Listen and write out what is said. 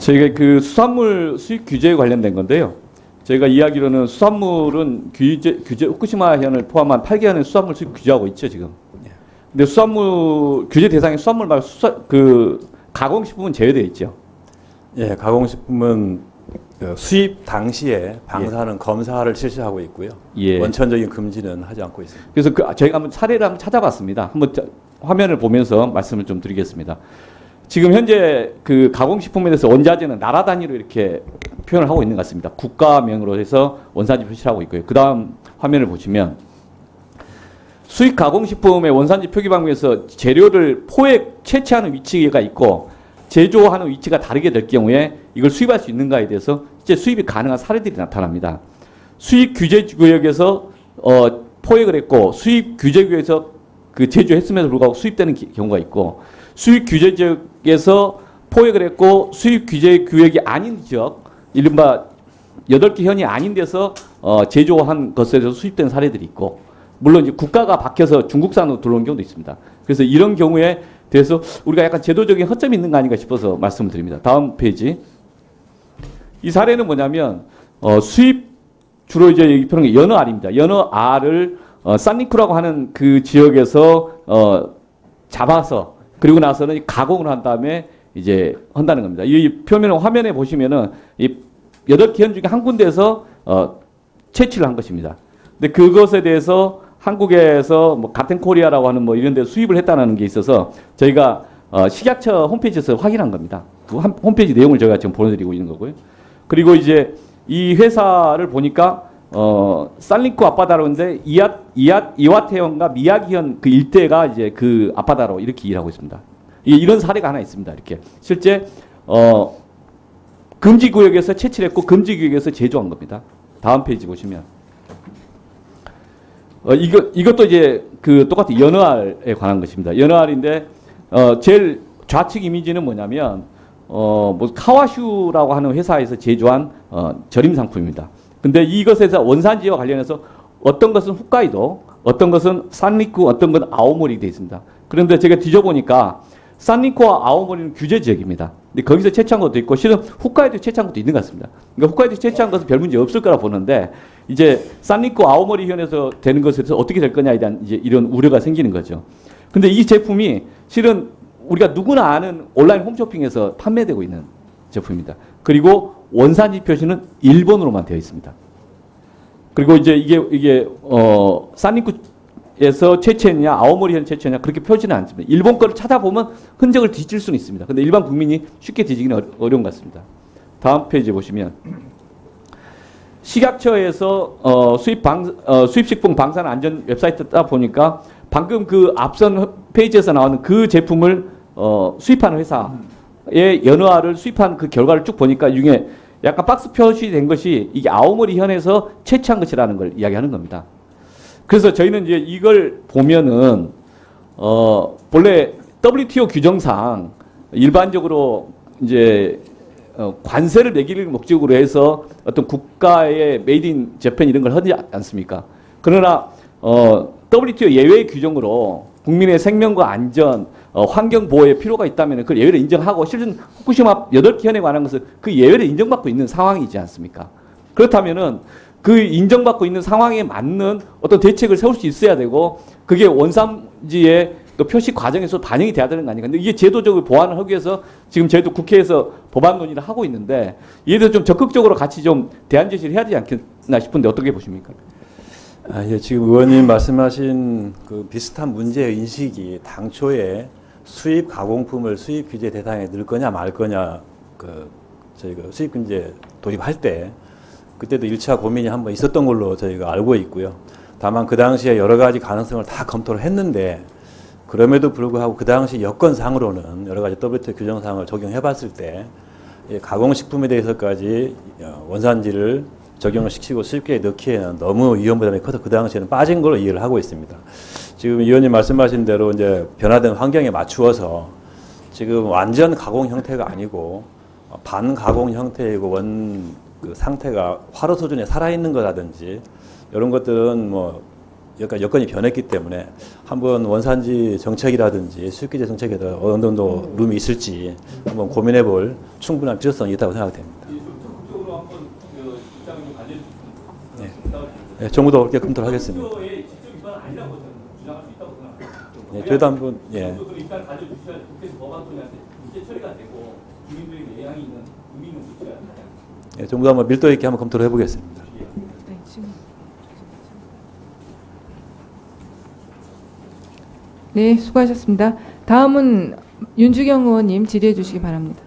저희가 그 수산물 수입 규제에 관련된 건데요. 저희가 이야기로는 수산물은 규제 후쿠시마현을 포함한 8개현의 수산물 수입 규제하고 있죠 지금. 근데 수산물 규제 대상의 수산물 말고 그 가공식품은 제외되어 있죠. 예, 가공식품은 수입 당시에 방사능 검사를 실시하고 있고요. 예. 원천적인 금지는 하지 않고 있습니다. 그래서 저희가 한번 사례를 한번 찾아봤습니다. 한번 화면을 보면서 말씀을 좀 드리겠습니다. 지금 현재 그 가공식품에 대해서 원자재는 나라 단위로 이렇게 표현을 하고 있는 것 같습니다. 국가명으로 해서 원산지 표시를 하고 있고요. 그 다음 화면을 보시면 수입 가공식품의 원산지 표기 방법에서 재료를 포획 채취하는 위치가 있고 제조하는 위치가 다르게 될 경우에 이걸 수입할 수 있는가에 대해서 실제 수입이 가능한 사례들이 나타납니다. 수입 규제 구역에서 포획을 했고 수입 규제 구역에서 그 제조했음에도 불구하고 수입되는 경우가 있고 수입 규제 지역에서 포획을 했고 수입 규제 구역이 아닌 지역, 이른바 8개 현이 아닌 데서 제조한 것에 대해서 수입된 사례들이 있고 물론 이제 국가가 바뀌어서 중국산으로 들어온 경우도 있습니다. 그래서 이런 경우에 대해서 우리가 약간 제도적인 허점이 있는 거 아닌가 싶어서 말씀을 드립니다. 다음 페이지. 이 사례는 뭐냐면 수입 주로 이제 여기 표현한 게 연어 알입니다. 연어 알을 산리쿠라고 하는 그 지역에서 잡아서 그리고 나서는 가공을 한 다음에 이제 한다는 겁니다. 이 표면을 화면에 보시면은 이 8개 현 중에 한 군데에서 채취를 한 것입니다. 근데 그것에 대해서 한국에서 뭐 같은 코리아라고 하는 뭐 이런 데 수입을 했다는 게 있어서 저희가 식약처 홈페이지에서 확인한 겁니다. 그 홈페이지 내용을 저희가 지금 보내드리고 있는 거고요. 그리고 이제 이 회사를 보니까 산리쿠 앞바다로인데 이와테현과 미야기현 그 일대가 이제 그 앞바다로 이렇게 일하고 있습니다. 이런 사례가 하나 있습니다. 이렇게 실제 금지 구역에서 채취를 했고 금지 구역에서 제조한 겁니다. 다음 페이지 보시면 이것도 이제 그 똑같은 연어알에 관한 것입니다. 연어알인데 제일 좌측 이미지는 뭐냐면 뭐 카와슈라고 하는 회사에서 제조한 절임 상품입니다. 근데 이것에서 원산지와 관련해서 어떤 것은 홋카이도, 어떤 것은 산리쿠, 어떤 건 아오모리 되어 있습니다. 그런데 제가 뒤져보니까 산리쿠와 아오모리는 규제 지역입니다. 근데 거기서 채취한 것도 있고 실은 홋카이도 채취한 것도 있는 것 같습니다. 그러니까 홋카이도 채취한 것은 별 문제 없을 거라 보는데 이제 산리쿠 아오모리 현에서 되는 것에 대해서 어떻게 될 거냐에 대한 이제 이런 우려가 생기는 거죠. 근데 이 제품이 실은 우리가 누구나 아는 온라인 홈쇼핑에서 판매되고 있는 제품입니다. 그리고 원산지 표시는 일본어로만 되어 있습니다. 그리고 이제 이게 산리쿠에서 채취했냐 아오모리현 채취했냐 그렇게 표시는 않습니다. 일본 거를 찾아보면 흔적을 뒤질 수는 있습니다. 근데 일반 국민이 쉽게 뒤지기는 어려운 것 같습니다. 다음 페이지 보시면 식약처에서 수입식품 방사능 안전 웹사이트 따 보니까 방금 그 앞선 페이지에서 나오는 그 제품을 수입하는 회사의 연어알을 수입한 그 결과를 쭉 보니까 이게 약간 박스 표시된 것이 이게 아오모리 현에서 채취한 것이라는 걸 이야기하는 겁니다. 그래서 저희는 이제 이걸 보면은 본래 WTO 규정상 일반적으로 이제 관세를 매기는 목적으로 해서 어떤 국가의 메이드 인 재팬 이런 걸 하지 않습니까? 그러나 WTO 예외 규정으로 국민의 생명과 안전, 환경 보호에 필요가 있다면 그걸 예외를 인정하고 실은 후쿠시마 8개 현에 관한 것은 그 예외를 인정받고 있는 상황이지 않습니까? 그렇다면은 그 인정받고 있는 상황에 맞는 어떤 대책을 세울 수 있어야 되고 그게 원산지의 그 표시 과정에서 반영이 돼야 되는 거 아닙니까? 근데 이게 제도적으로 보완을 하기 위해서 지금 저희도 국회에서 법안 논의를 하고 있는데 이에 대해서 좀 적극적으로 같이 좀 대안 제시를 해야 되지 않겠나 싶은데 어떻게 보십니까? 예, 지금 의원님 말씀하신 그 비슷한 문제 인식이 당초에 수입 가공품을 수입 규제 대상에 넣을 거냐 말 거냐 저희가 수입 규제 도입할 때 그때도 1차 고민이 한번 있었던 걸로 저희가 알고 있고요. 다만 그 당시에 여러 가지 가능성을 다 검토를 했는데 그럼에도 불구하고 그 당시 여건상으로는 여러 가지 WTO 규정상을 적용해 봤을 때 가공식품에 대해서까지 원산지를 적용을 시키고 수입계에 넣기에는 너무 위험 부담이 커서 그 당시에는 빠진 걸로 이해를 하고 있습니다. 지금 의원님 말씀하신 대로 이제 변화된 환경에 맞추어서 지금 완전 가공 형태가 아니고 반가공 형태이고 그 상태가 화로 수준에 살아있는 거라든지 이런 것들은 뭐 약간 여건이 변했기 때문에 한번 원산지 정책이라든지 수입규제 정책에도 어느 정도 룸이 있을지 한번 고민해볼 충분한 필요성이 있다고 생각됩니다. 적극적으로 한번 그 입장을 좀 알려주시면 네. 네, 정부도 그렇게 검토를 하겠습니다. 국회의 직접 입안은 아니라고 저는 주장할 수 있다고 생각합니다. 네, 저희도 한번 정부도 일단 가져주셔야 국회에서 법안통한테 국제 처리가 되고 국민들에게 영향이 있는 의미는 붙여야 하나요? 네, 정부도 한번 밀도 있게 한번 검토를 해보겠습니다. 네, 지금. 네, 수고하셨습니다. 다음은 윤주경 의원님 질의해 주시기 바랍니다.